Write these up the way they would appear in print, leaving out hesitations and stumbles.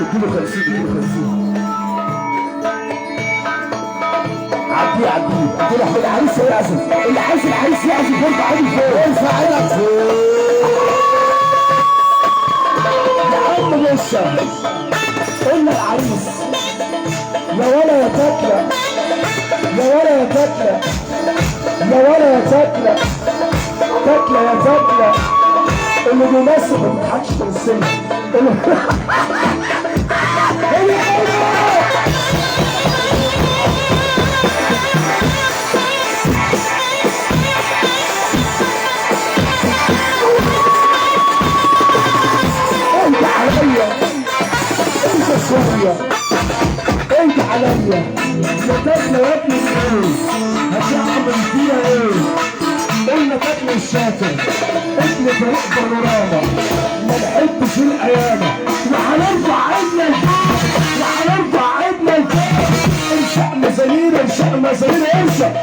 اديله 50 اديله 50. عديه اديله احمد العريس يعزف، اللي عايز العريس يعزف يرفع ايده فوق، ارفع ايدك فوق يا عم باشا. قلنا العريس يا ولا يا تاكله، يا ولا يا تاكله، يا ولا يا تاكله، تاكله يا تاكله اللي بيمثل ما بيضحكش في السن. انت عليا، انت شويه، انت عليا يا تاكله يا ابني. ايه هتعمل فيها ايه؟ قلنا تاكل الشاطر ابن فريق بانوراما ما نحبش الايامه، وهنرفع عيدنا لفوق، وهنرفع عيدنا لفوق. انشأ مزامير، انشأ مزامير، انشأ.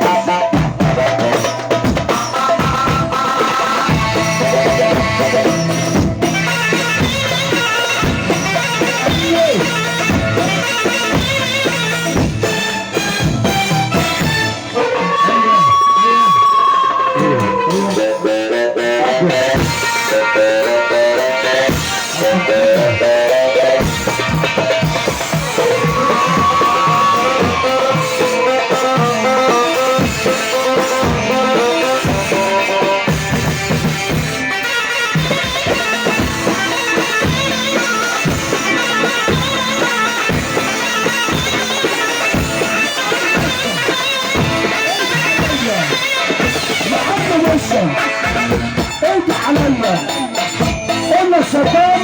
انت عليا. قلنا الشيطان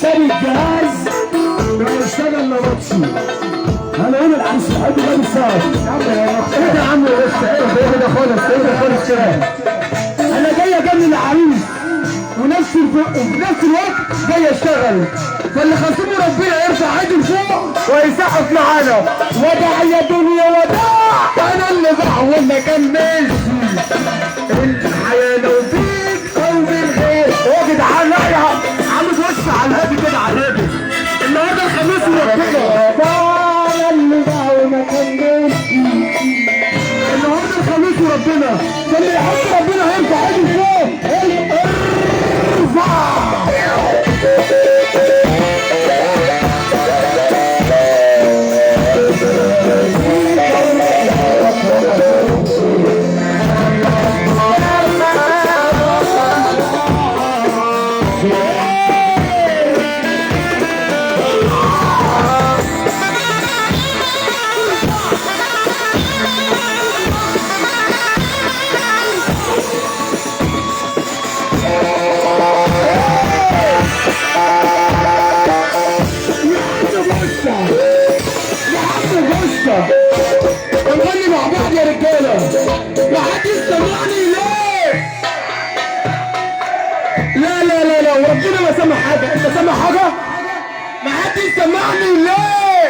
ساب الجهاز ويشتغل نبطشي. هنقول العريس الحب ده بالساعة. يا عم ايه ده يا عم؟ بس ايه ده خالص، ايه ده خالص كده؟ انا جاي اجنن العريس وفي نفس الوقت جاي اشتغل، فاللي خاصمه ربنا يرفع ايده لفوق ويسقف معانا. وداع يا دنيا وداع، انا اللي بعوضنا كان ماشي الحياه لو فيك قوم الخير. يا جدعان لا يا عم بص على الهادي كده، على الهادي النهارده الخميس وربنا انا اللي بعوضنا كان ماشي النهارده الخميس وربنا، فاللي يحب ربنا هيرفع ايده فوق. ارفع ونغني مع بعض يا رجاله. ما حدش سمعني ليه؟ لا لا لا لا، وربنا ما سمع حاجه. انت سامع حاجه؟ ما حدش سمعني ليه؟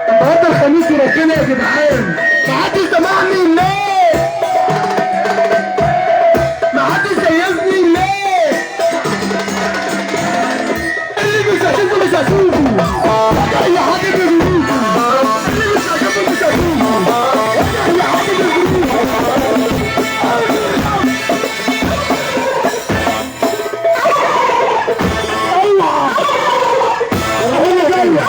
النهارده الخميس وربنا يا جدعان، ما حدش سمعني ليه؟ ما حدش جيزني ليه؟ اللي مش هشوفه مش هشوفه، اي حد بيجيبه. اللي مش هشوفه مش هشوفه، اي حد بيجيبه. ايوه هي جايه.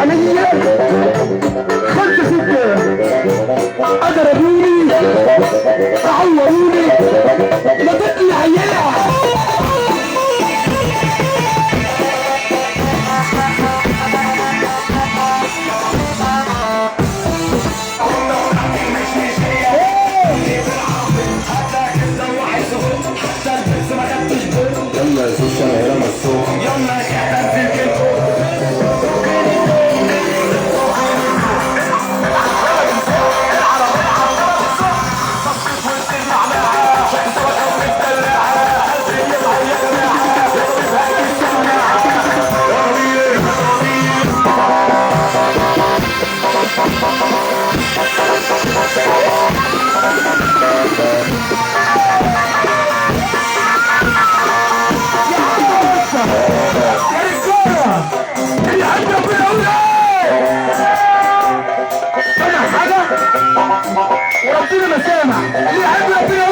عليا 5-6 اضربوني عوروني لقيتني عيال يلا يا سوشة يلا مسوق يلا يا وربنا ما سامع اللي يحب ربنا